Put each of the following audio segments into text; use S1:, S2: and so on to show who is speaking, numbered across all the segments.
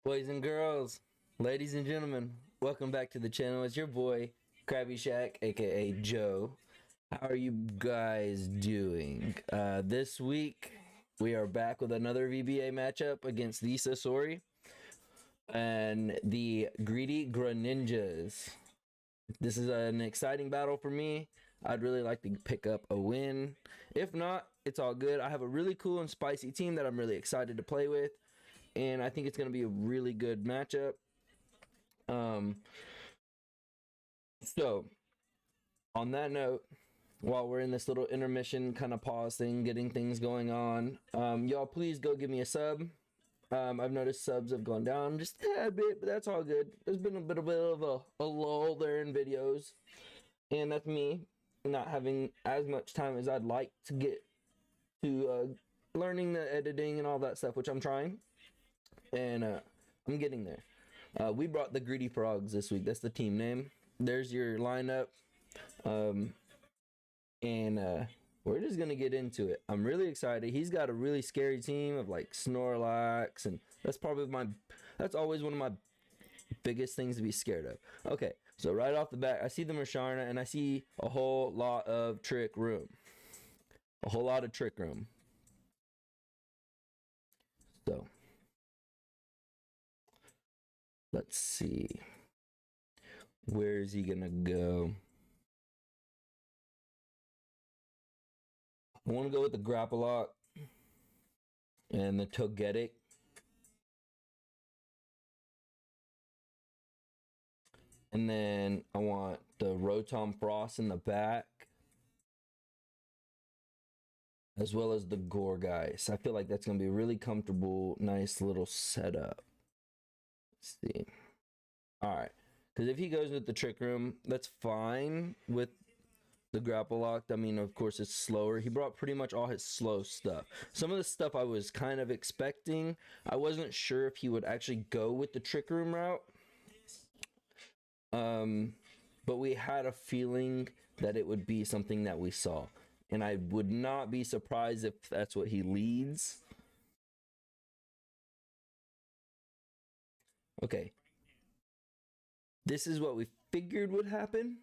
S1: Boys and girls, ladies and gentlemen, welcome back to the channel. It's your boy, Krabby Shack, aka Joe. How are you guys doing? This week, we are back with another VBA matchup against the Sasori and the Greedy Graninjas. This is an exciting battle for me. I'd really like to pick up a win. If not, it's all good. I have a really cool and spicy team that I'm really excited to play with, and I think it's going to be a really good matchup. So on that note, while we're in this little intermission kind of pause thing, getting things going on, y'all please go give me a sub. I've noticed subs have gone down just a bit, but that's all good. There's been a bit of a lull there in videos, and that's me not having as much time as I'd like to get to learning the editing and all that stuff, which I'm trying, and I'm getting there. We brought the Greedy Frogs this week. That's the team name. There's your lineup, and we're just gonna get into it. I'm really excited. He's got a really scary team of like Snorlax, and that's always one of my biggest things to be scared of. Okay, so right off the bat, I see the Musharna, and I see a whole lot of trick room. So let's see. Where is he gonna go? I want to go with the Grapplock and the Togetic. And then I want the Rotom Frost in the back, as well as the Gourgeist. I feel like that's going to be a really comfortable, nice little setup. Let's see. All right. Because if he goes with the Trick Room, that's fine with the Grapplock. I mean, of course, it's slower. He brought pretty much all his slow stuff. Some of the stuff I was kind of expecting. I wasn't sure if he would actually go with the Trick Room route. But we had a feeling that it would be something that we saw. And I would not be surprised if that's what he leads. Okay. This is what we figured would happen.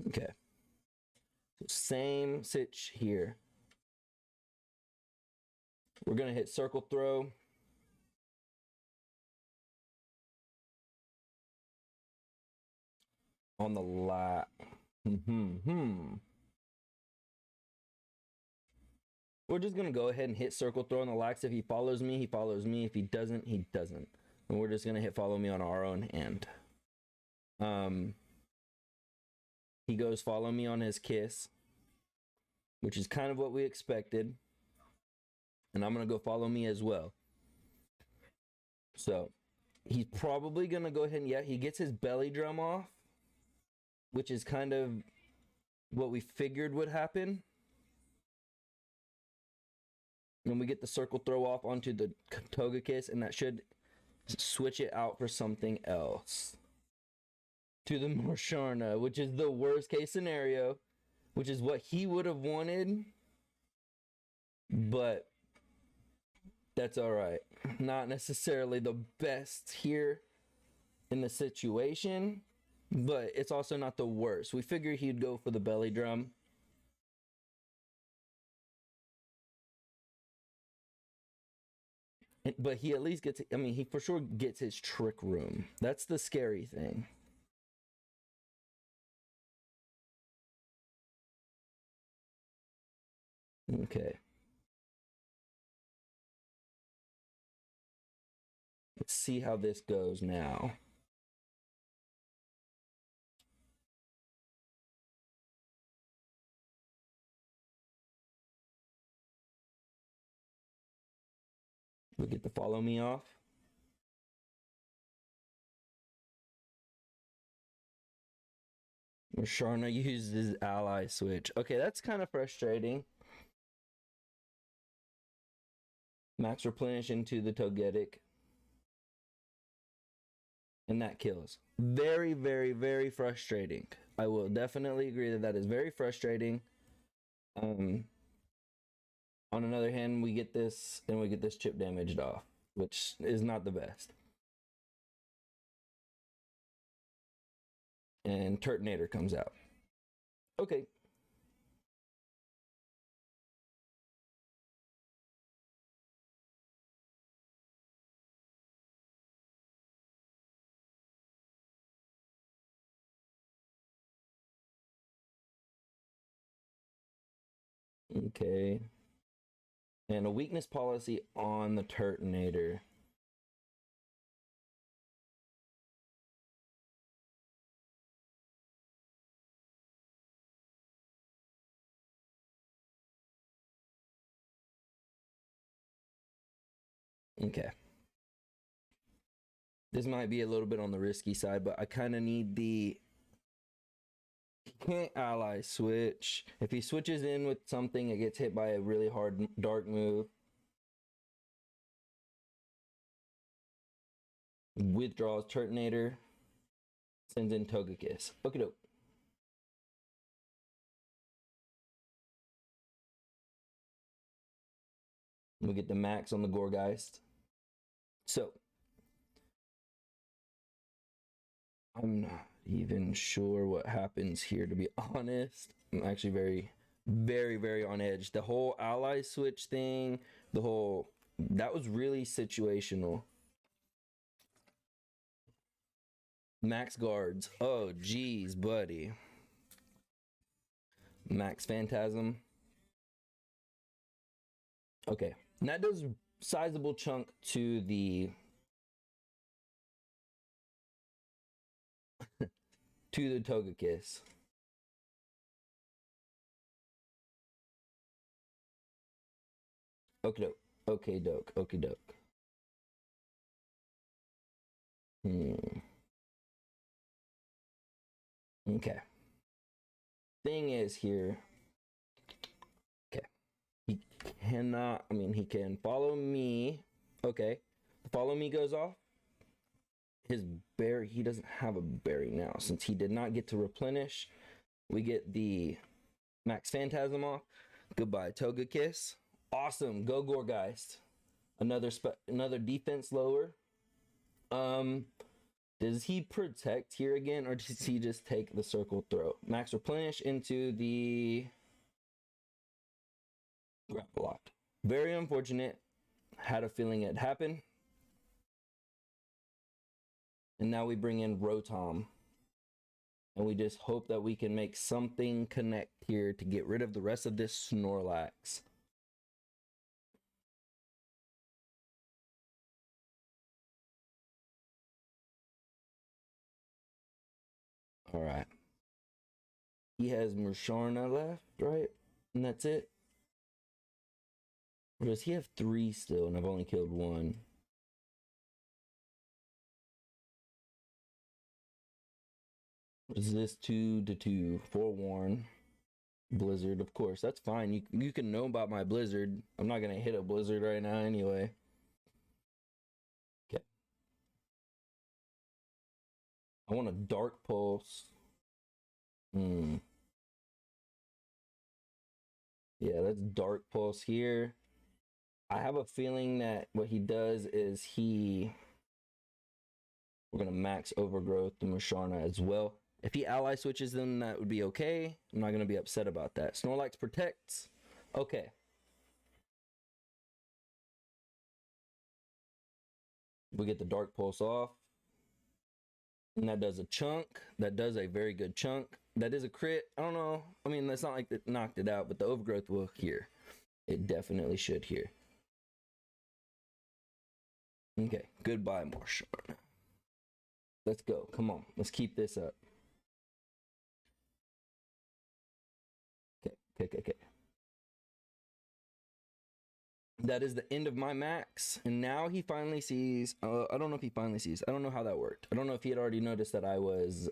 S1: Okay. So same sitch here. We're going to hit Circle Throw. On the lap. We're just going to go ahead and hit Circle Throw on the lax. If he follows me, he follows me. If he doesn't, he doesn't. And we're just going to hit Follow Me on our own end. He goes Follow Me on his Kiss, which is kind of what we expected. And I'm going to go Follow Me as well. So he's probably going to go ahead and, yeah, he gets his Belly Drum off, which is kind of what we figured would happen. And we get the Circle Throw off onto the Togekiss, and that should switch it out for something else. To the Musharna, which is the worst case scenario, which is what he would have wanted. But that's all right. Not necessarily the best here in the situation, but it's also not the worst. We figured he'd go for the Belly Drum. But he at least gets, I mean, he for sure gets his Trick Room. That's the scary thing. Okay. Let's see how this goes now. We get the Follow Me off. Musharna used his ally switch. Okay, that's kind of frustrating. Max replenish into the Togetic. And that kills. Very, very, very frustrating. I will definitely agree that that is very frustrating. On another hand, we get this and we get this chip damaged off, which is not the best. And Turtonator comes out. Okay. Okay. And a weakness policy on the Turtonator. Okay. This might be a little bit on the risky side, but I kind of need the... He can't ally switch. If he switches in with something, it gets hit by a really hard dark move. Withdraws Turtonator. Sends in Togekiss. Okie doke. We get the max on the Gorgeist. So, I'm not even sure what happens here, to be honest. I'm actually very on edge. The whole ally switch thing, that was really situational. Max guards. Oh, geez, buddy. Max Phantasm. Okay, and that does sizable chunk to the to the Togekiss. Okay, doke. Okay, doke. Okay, doke. Okay. Thing is here. Okay. He cannot. I mean, he can follow me. Okay. The follow me goes off. His berry. He doesn't have a berry now since he did not get to replenish. We get the Max Phantasm off. Goodbye, Togekiss. Awesome. Go Gorgeist. Another defense lower. Does he protect here again, or does he just take the circle throw? Max replenish into the grapple lock. Very unfortunate. Had a feeling it'd happen. And now we bring in Rotom. And we just hope that we can make something connect here to get rid of the rest of this Snorlax. All right. He has Musharna left, right? And that's it? Or does he have 3 still and I've only killed 1? Is this 2-2? Forewarn. Blizzard, of course. That's fine. You can know about my Blizzard. I'm not going to hit a Blizzard right now anyway. Okay. I want a Dark Pulse. Yeah, that's Dark Pulse here. I have a feeling that what he does is we're going to max Overgrowth to Musharna as well. If he ally switches them, that would be okay. I'm not going to be upset about that. Snorlax protects. Okay. We get the Dark Pulse off. And that does a chunk. That does a very good chunk. That is a crit. I don't know. I mean, that's not like it knocked it out, but the Overgrowth will hear. It definitely should hear. Okay. Goodbye, Musharna. Let's go. Come on. Let's keep this up. Okay. That is the end of my max. And now he finally sees... I don't know if he finally sees. I don't know how that worked. I don't know if he had already noticed that I was...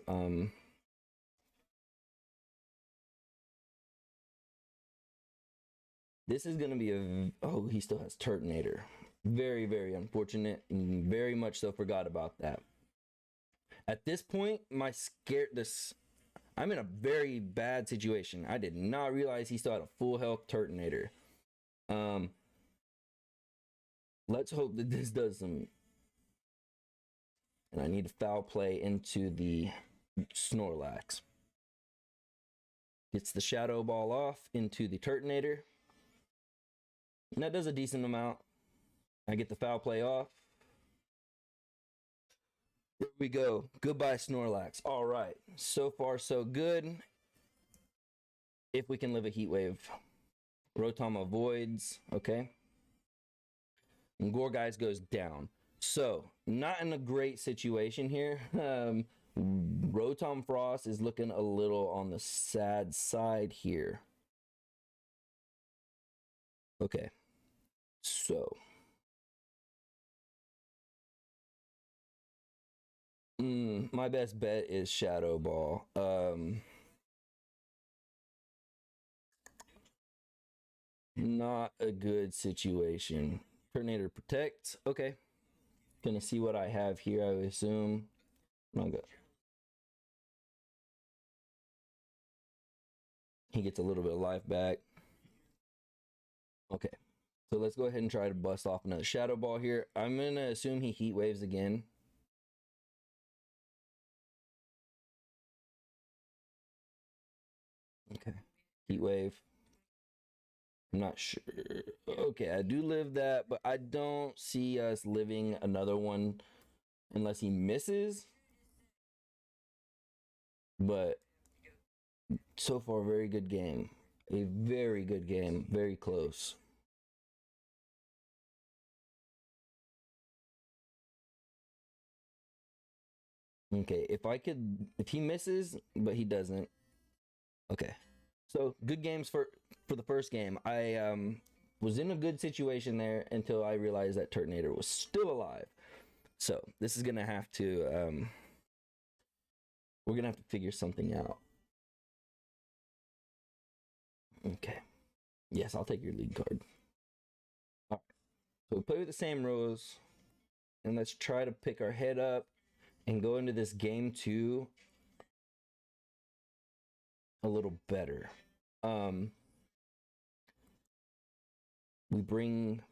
S1: This is going to be a... Oh, he still has Turtonator. Very unfortunate. And very much so forgot about that. At this point, I'm in a very bad situation. I did not realize he still had a full health Turtonator. Let's hope that this does some. And I need to foul play into the Snorlax. Gets the Shadow Ball off into the Turtonator. And that does a decent amount. I get the foul play off. There we go. Goodbye, Snorlax. All right. So far, so good. If we can live a Heat Wave. Rotom avoids. Okay. And Gourgeist goes down. So, not in a great situation here. Rotom Frost is looking a little on the sad side here. Okay. So. My best bet is Shadow Ball. Not a good situation. Tornado Protect. Okay. Gonna see what I have here, I would assume. Good. He gets a little bit of life back. Okay. So let's go ahead and try to bust off another Shadow Ball here. I'm gonna assume he Heat Waves again. Okay. Heat Wave. I'm not sure. Okay, I do live that, but I don't see us living another one unless he misses. But so far, very good game. A very good game. Very close. Okay, if he misses, but he doesn't. Okay. So good games for the first game. I was in a good situation there until I realized that Turtonator was still alive. So this is gonna have to we're gonna have to figure something out. Okay. Yes, I'll take your lead card. All right. So we play with the same rows, and let's try to pick our head up and go into this game 2 a little better. We bring.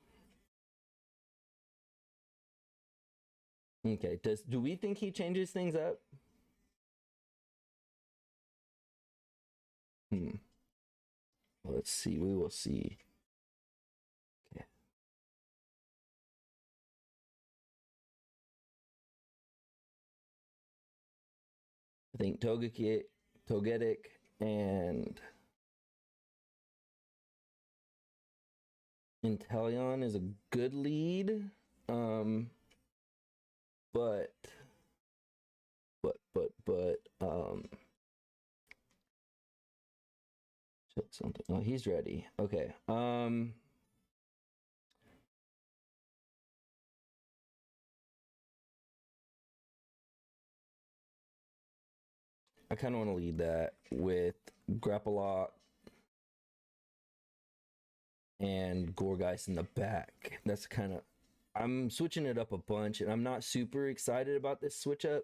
S1: Okay. Do we think he changes things up? Let's see. We will see. Okay. I think Togetic, and Inteleon is a good lead. But something. Oh, he's ready. Okay. I kind of want to lead that with Grappalot and Gourgeist in the back. That's kind of. I'm switching it up a bunch, and I'm not super excited about this switch up,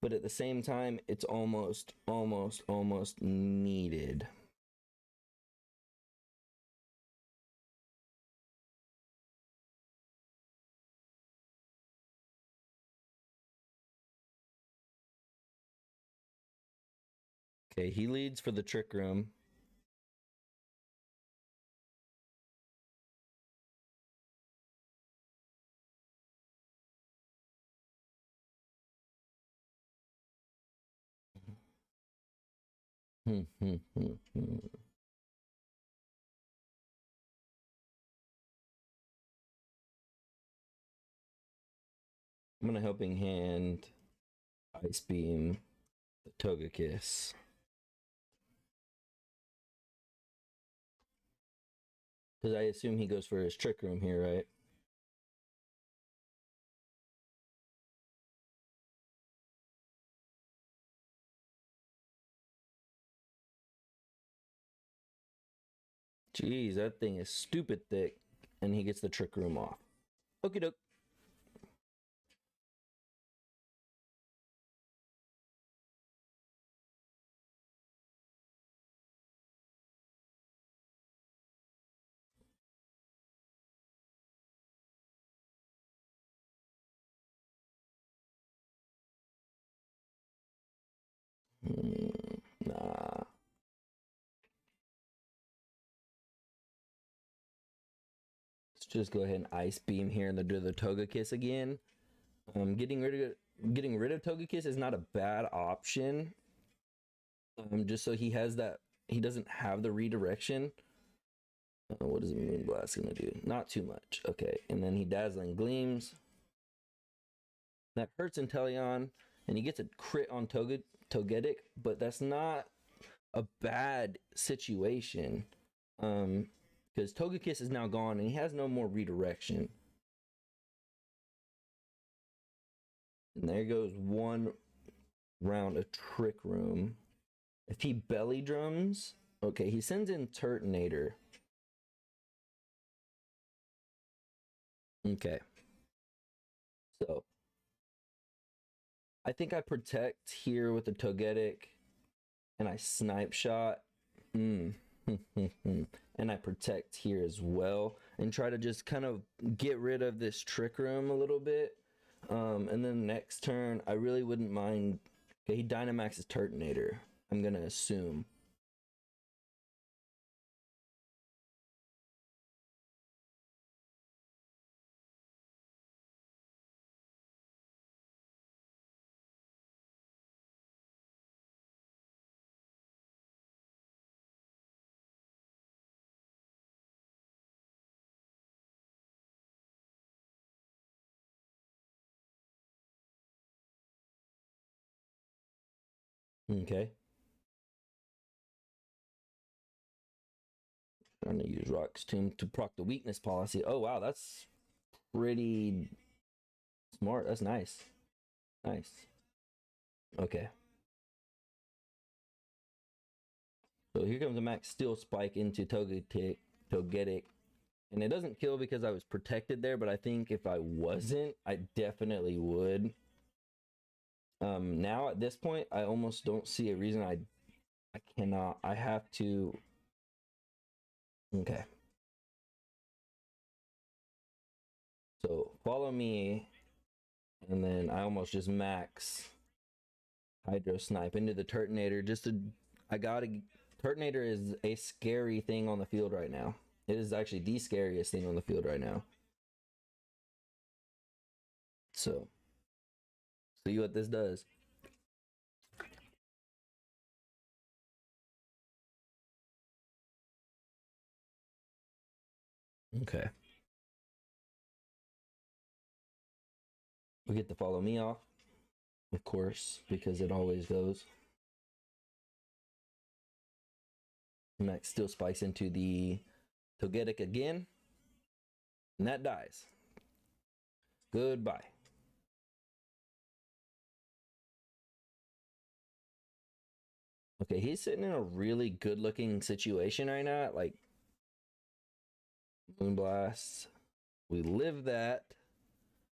S1: but at the same time, it's almost needed. Okay, he leads for the Trick Room. I'm gonna Helping Hand, Ice Beam, the Togekiss. Because I assume he goes for his Trick Room here, right? Jeez, that thing is stupid thick. And he gets the Trick Room off. Okie doke. Nah. Let's just go ahead and Ice Beam here and do the Togekiss again. Getting rid of Togekiss is not a bad option. Just so he has that, he doesn't have the redirection. What is Moonblast gonna do? Not too much. Okay, and then he Dazzling Gleams. That hurts Inteleon, and he gets a crit on Togetic, but that's not a bad situation. Because Togekiss is now gone, and he has no more redirection. And there goes one round of Trick Room. If he Belly Drums, okay, he sends in Turtonator. Okay. So I think I protect here with the Togetic, and I Snipe Shot. And I protect here as well, and try to just kind of get rid of this Trick Room a little bit. And then next turn, I really wouldn't mind. Okay, he Dynamaxes Turtonator, I'm gonna assume. Okay. Trying to use Rock's Tomb to proc the weakness policy. Oh wow, that's pretty smart. That's nice. Nice. Okay. So here comes a Max Steel Spike into Togetic. And it doesn't kill because I was protected there, but I think if I wasn't, I definitely would. Now at this point, I almost don't see a reason I cannot. I have to. Okay. So follow me, and then I almost just max Hydro Snipe into the Turtonator. I gotta. Turtonator is a scary thing on the field right now. It is actually the scariest thing on the field right now. So, see what this does. Okay. We get to follow me off, of course, because it always goes. Max still spikes into the Togetic again, and that dies. Goodbye. Okay, he's sitting in a really good looking situation right now. Like, Moonblast. We live that.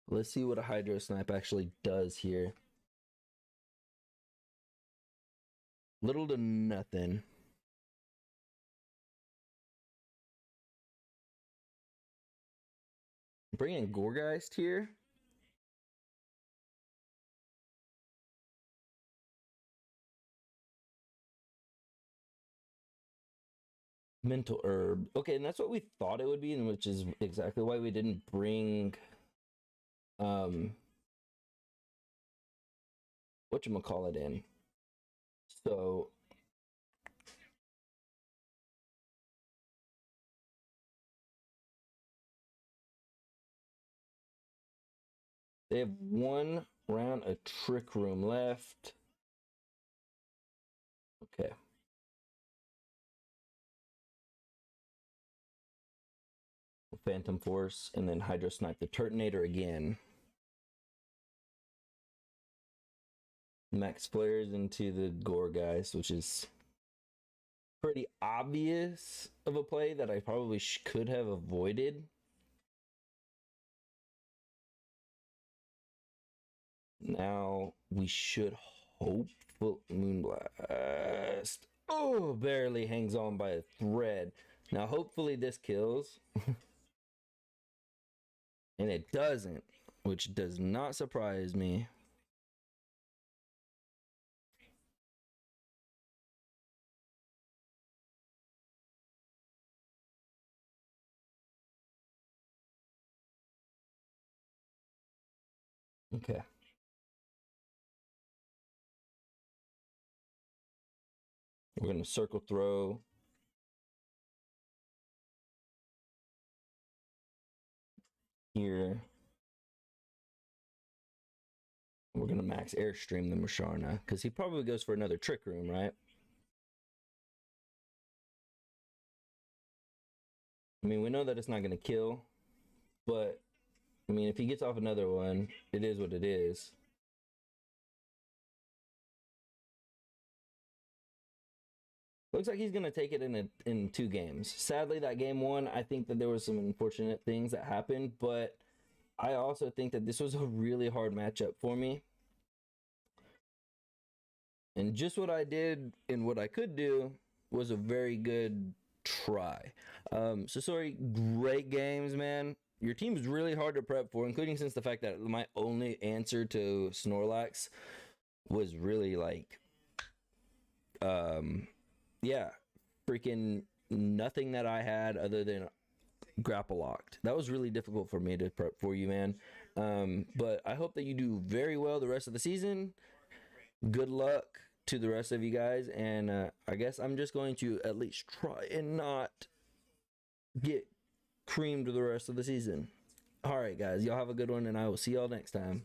S1: Let's see what a Hydro Snipe actually does here. Little to nothing. Bring in Gourgeist here. Mental Herb. Okay, and that's what we thought it would be, and which is exactly why we didn't bring whatchamacallit in. So they have one round of Trick Room left. Okay. Phantom Force, and then Hydro Snipe the Turtonator again. Max Flares into the Gourgeist, which is pretty obvious of a play that I probably could have avoided. Now we should hope Moonblast. Oh, barely hangs on by a thread. Now hopefully this kills. And it doesn't, which does not surprise me. Okay. We're going to circle throw. Here. We're going to max airstream the Musharna because he probably goes for another trick room, right? I mean, we know that it's not going to kill, but I mean, if he gets off another one, it is what it is. Looks like he's going to take it in 2 games. Sadly, that game 1, I think that there was some unfortunate things that happened, but I also think that this was a really hard matchup for me. And just what I did and what I could do was a very good try. Sasori, great games, man. Your team is really hard to prep for, including since the fact that my only answer to Snorlax was really like, yeah, freaking nothing that I had other than grapple locked. That was really difficult for me to prep for you, man. But I hope that you do very well the rest of the season. Good luck to the rest of you guys, and I guess I'm just going to at least try and not get creamed the rest of the season. All right, guys, y'all have a good one, and I will see y'all next time.